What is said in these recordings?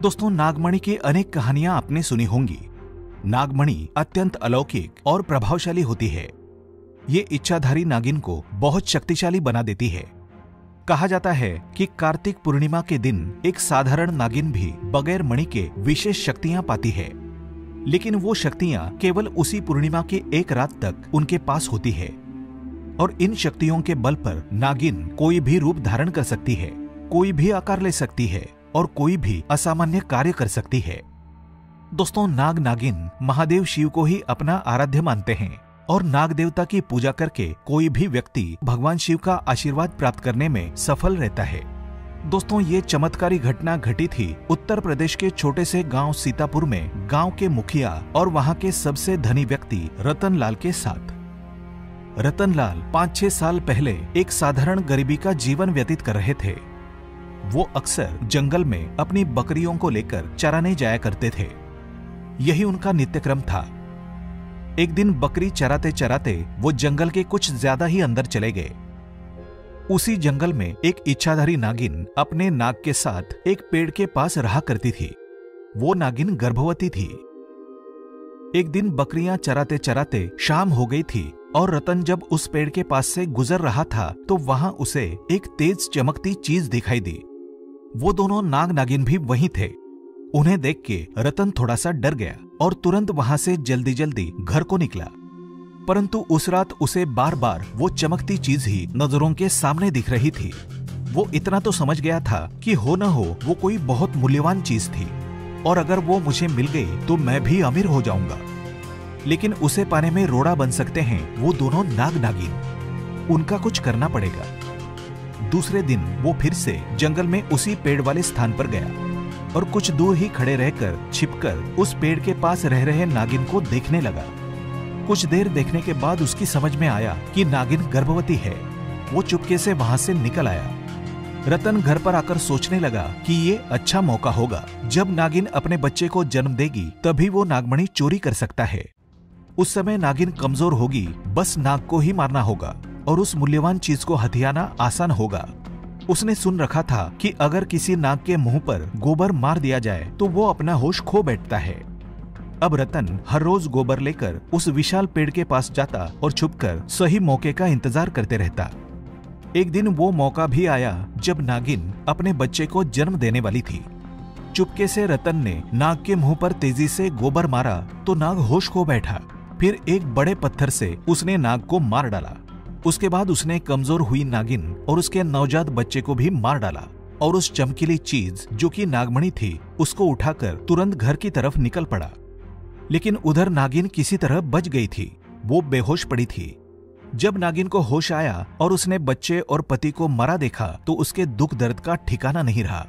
दोस्तों, नागमणि की अनेक कहानियां आपने सुनी होंगी। नागमणि अत्यंत अलौकिक और प्रभावशाली होती है। ये इच्छाधारी नागिन को बहुत शक्तिशाली बना देती है। कहा जाता है कि कार्तिक पूर्णिमा के दिन एक साधारण नागिन भी बगैर मणि के विशेष शक्तियां पाती है, लेकिन वो शक्तियां केवल उसी पूर्णिमा की एक रात तक उनके पास होती है। और इन शक्तियों के बल पर नागिन कोई भी रूप धारण कर सकती है, कोई भी आकार ले सकती है और कोई भी असामान्य कार्य कर सकती है। दोस्तों, नाग नागिन महादेव शिव को ही अपना आराध्य मानते हैं और नाग देवता की पूजा करके कोई भी व्यक्ति भगवान शिव का आशीर्वाद प्राप्त करने में सफल रहता है। दोस्तों, ये चमत्कारी घटना घटी थी उत्तर प्रदेश के छोटे से गांव सीतापुर में गांव के मुखिया और वहां के सबसे धनी व्यक्ति रतन लाल के साथ। रतन लाल 5-6 साल पहले एक साधारण गरीबी का जीवन व्यतीत कर रहे थे। वो अक्सर जंगल में अपनी बकरियों को लेकर चराने जाया करते थे। यही उनका नित्यक्रम था। एक दिन बकरी चराते चराते वो जंगल के कुछ ज्यादा ही अंदर चले गए। उसी जंगल में एक इच्छाधारी नागिन अपने नाग के साथ एक पेड़ के पास रहा करती थी। वो नागिन गर्भवती थी। एक दिन बकरियां चराते चराते शाम हो गई थी और रतन जब उस पेड़ के पास से गुजर रहा था तो वहां उसे एक तेज चमकती चीज दिखाई दी। वो दोनों नाग नागिन भी वहीं थे। उन्हें देख के रतन थोड़ा सा डर गया और तुरंत वहां से जल्दी जल्दी घर को निकला। परंतु उस रात उसे बार बार वो चमकती चीज ही नजरों के सामने दिख रही थी। वो इतना तो समझ गया था कि हो न हो वो कोई बहुत मूल्यवान चीज थी और अगर वो मुझे मिल गई तो मैं भी अमीर हो जाऊंगा। लेकिन उसे पाने में रोड़ा बन सकते हैं वो दोनों नाग नागिन। उनका कुछ करना पड़ेगा। दूसरे दिन वो फिर से जंगल में उसी पेड़ वाले स्थान पर गया और कुछ दूर ही खड़े रहकर छिपकर उस पेड़ के पास रह रहे नागिन को देखने लगा। कुछ देर देखने के बाद उसकी समझ में आया कि नागिन गर्भवती है। वो चुपके से वहां से निकल आया। रतन घर पर आकर सोचने लगा कि ये अच्छा मौका होगा। जब नागिन अपने बच्चे को जन्म देगी तभी वो नागमणि चोरी कर सकता है। उस समय नागिन कमजोर होगी, बस नाग को ही मारना होगा और उस मूल्यवान चीज को हथियाना आसान होगा। उसने सुन रखा था कि अगर किसी नाग के मुंह पर गोबर मार दिया जाए तो वो अपना होश खो बैठता है। अब रतन हर रोज गोबर लेकर उस विशाल पेड़ के पास जाता और छुपकर सही मौके का इंतजार करते रहता। एक दिन वो मौका भी आया जब नागिन अपने बच्चे को जन्म देने वाली थी। चुपके से रतन ने नाग के मुंह पर तेजी से गोबर मारा तो नाग होश खो बैठा। फिर एक बड़े पत्थर से उसने नाग को मार डाला। उसके बाद उसने कमजोर हुई नागिन और उसके नवजात बच्चे को भी मार डाला और उस चमकीली चीज जो कि नागमणि थी उसको उठाकर तुरंत घर की तरफ निकल पड़ा। लेकिन उधर नागिन किसी तरह बच गई थी। वो बेहोश पड़ी थी। जब नागिन को होश आया और उसने बच्चे और पति को मरा देखा तो उसके दुख दर्द का ठिकाना नहीं रहा।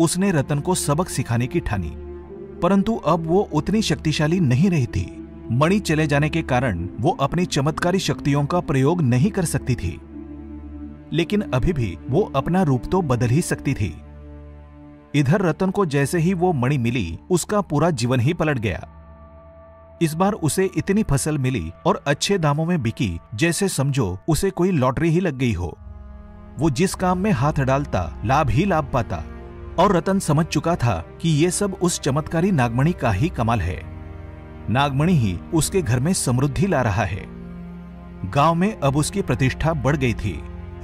उसने रतन को सबक सिखाने की ठानी, परंतु अब वो उतनी शक्तिशाली नहीं रही थी। मणि चले जाने के कारण वो अपनी चमत्कारी शक्तियों का प्रयोग नहीं कर सकती थी, लेकिन अभी भी वो अपना रूप तो बदल ही सकती थी। इधर रतन को जैसे ही वो मणि मिली उसका पूरा जीवन ही पलट गया। इस बार उसे इतनी फसल मिली और अच्छे दामों में बिकी जैसे समझो उसे कोई लॉटरी ही लग गई हो। वो जिस काम में हाथ डालता लाभ ही लाभ पाता और रतन समझ चुका था कि ये सब उस चमत्कारी नागमणि का ही कमाल है। नागमणि ही उसके घर में समृद्धि ला रहा है। गांव में अब उसकी प्रतिष्ठा बढ़ गई थी।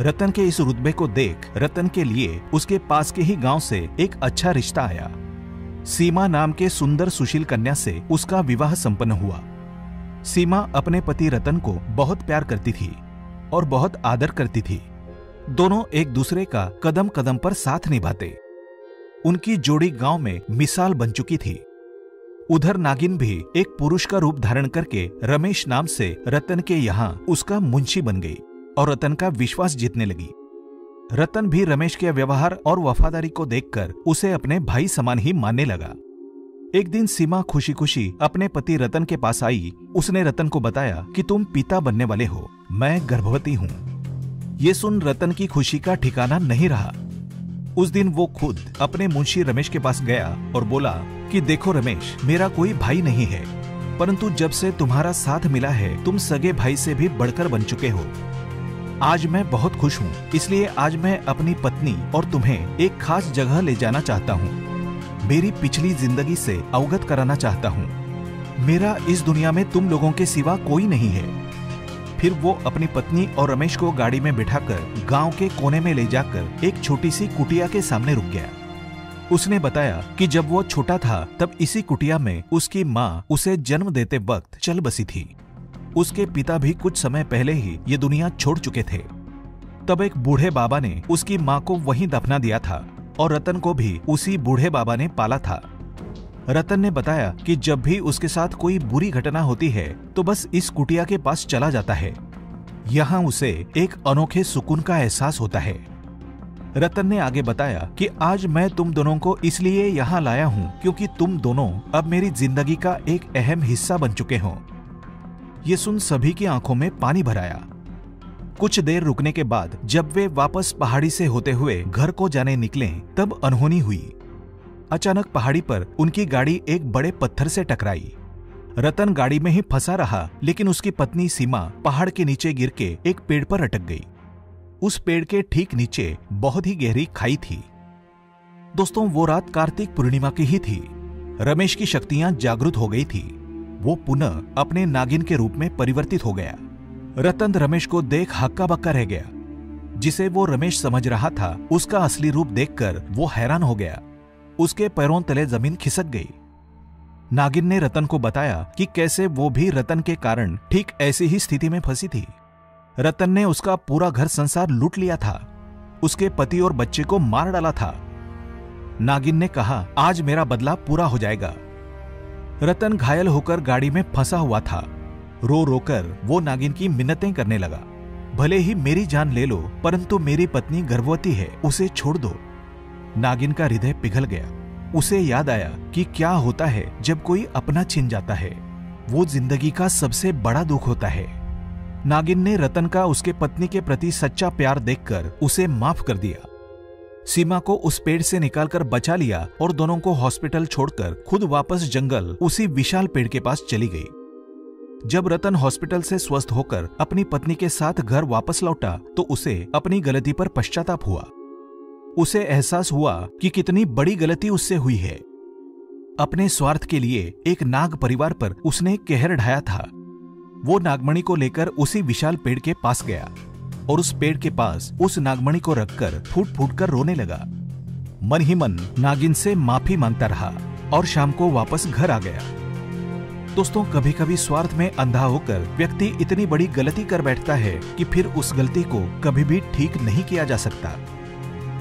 रतन के इस रुतबे को देख रतन के लिए उसके पास के ही गांव से एक अच्छा रिश्ता आया। सीमा नाम के सुंदर सुशील कन्या से उसका विवाह संपन्न हुआ। सीमा अपने पति रतन को बहुत प्यार करती थी और बहुत आदर करती थी। दोनों एक दूसरे का कदम कदम पर साथ निभाते। उनकी जोड़ी गांव में मिसाल बन चुकी थी। उधर नागिन भी एक पुरुष का रूप धारण करके रमेश नाम से रतन के यहाँ उसका मुंशी बन गई और रतन का विश्वास जीतने लगी। रतन भी रमेश के व्यवहार और वफादारी को देखकर उसे अपने भाई समान ही मानने लगा। एक दिन सीमा खुशी खुशी अपने पति रतन के पास आई। उसने रतन को बताया कि तुम पिता बनने वाले हो, मैं गर्भवती हूँ। ये सुन रतन की खुशी का ठिकाना नहीं रहा। उस दिन वो खुद अपने मुंशी रमेश के पास गया और बोला कि देखो रमेश, मेरा कोई भाई नहीं है, परंतु जब से तुम्हारा साथ मिला है तुम सगे भाई से भी बढ़कर बन चुके हो। आज मैं बहुत खुश हूँ, इसलिए आज मैं अपनी पत्नी और तुम्हें एक खास जगह ले जाना चाहता हूँ। मेरी पिछली जिंदगी से अवगत कराना चाहता हूँ। मेरा इस दुनिया में तुम लोगों के सिवा कोई नहीं है। फिर वो अपनी पत्नी और रमेश को गाड़ी में बिठाकर गांव के कोने में ले जाकर एक छोटी सी कुटिया के सामने रुक गया। उसने बताया कि जब वो छोटा था तब इसी कुटिया में उसकी माँ उसे जन्म देते वक्त चल बसी थी। उसके पिता भी कुछ समय पहले ही ये दुनिया छोड़ चुके थे। तब एक बूढ़े बाबा ने उसकी माँ को वहीं दफना दिया था और रतन को भी उसी बूढ़े बाबा ने पाला था। रतन ने बताया कि जब भी उसके साथ कोई बुरी घटना होती है तो बस इस कुटिया के पास चला जाता है। यहाँ उसे एक अनोखे सुकून का एहसास होता है। रतन ने आगे बताया कि आज मैं तुम दोनों को इसलिए यहाँ लाया हूँ क्योंकि तुम दोनों अब मेरी जिंदगी का एक अहम हिस्सा बन चुके हो। ये सुन सभी की आंखों में पानी भर आया। कुछ देर रुकने के बाद जब वे वापस पहाड़ी से होते हुए घर को जाने निकले तब अनहोनी हुई। अचानक पहाड़ी पर उनकी गाड़ी एक बड़े पत्थर से टकराई। रतन गाड़ी में ही फंसा रहा, लेकिन उसकी पत्नी सीमा पहाड़ के नीचे गिर के एक पेड़ पर अटक गई। उस पेड़ के ठीक नीचे बहुत ही गहरी खाई थी। दोस्तों, वो रात कार्तिक पूर्णिमा की ही थी। रमेश की शक्तियां जागृत हो गई थी। वो पुनः अपने नागिन के रूप में परिवर्तित हो गया। रतन रमेश को देख हक्का बक्का रह गया। जिसे वो रमेश समझ रहा था उसका असली रूप देखकर वो हैरान हो गया। उसके पैरों तले जमीन खिसक गई। नागिन ने रतन को बताया कि कैसे वो भी रतन के कारण ठीक ऐसी ही स्थिति में फंसी थी। रतन ने उसका पूरा घर संसार लूट लिया था, उसके पति और बच्चे को मार डाला था। नागिन ने कहा, आज मेरा बदला पूरा हो जाएगा। रतन घायल होकर गाड़ी में फंसा हुआ था। रो रोकर वो नागिन की मिन्नतें करने लगा, भले ही मेरी जान ले लो, परंतु मेरी पत्नी गर्भवती है, उसे छोड़ दो। नागिन का हृदय पिघल गया। उसे याद आया कि क्या होता है जब कोई अपना छिन जाता है। वो जिंदगी का सबसे बड़ा दुख होता है। नागिन ने रतन का उसके पत्नी के प्रति सच्चा प्यार देखकर उसे माफ कर दिया। सीमा को उस पेड़ से निकालकर बचा लिया और दोनों को हॉस्पिटल छोड़कर खुद वापस जंगल उसी विशाल पेड़ के पास चली गई। जब रतन हॉस्पिटल से स्वस्थ होकर अपनी पत्नी के साथ घर वापस लौटा तो उसे अपनी गलती पर पश्चाताप हुआ। उसे एहसास हुआ कि कितनी बड़ी गलती उससे हुई है। अपने स्वार्थ के लिए एक नाग परिवार पर उसने कहर ढाया था। वो नागमणि को लेकर उसी विशाल पेड़ के पास गया और उस पेड़ के पास उस नागमणि को रखकर फूट फूट कर रोने लगा। मन ही मन नागिन से माफी मांगता रहा और शाम को वापस घर आ गया। दोस्तों, कभी कभी स्वार्थ में अंधा होकर व्यक्ति इतनी बड़ी गलती कर बैठता है कि फिर उस गलती को कभी भी ठीक नहीं किया जा सकता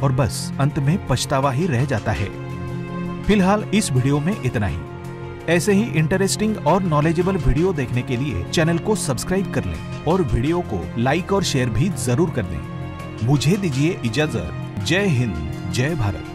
और बस अंत में पछतावा ही रह जाता है। फिलहाल इस वीडियो में इतना ही। ऐसे ही इंटरेस्टिंग और नॉलेजेबल वीडियो देखने के लिए चैनल को सब्सक्राइब कर लें और वीडियो को लाइक और शेयर भी जरूर कर दें। मुझे दीजिए इजाजत। जय हिंद, जय भारत।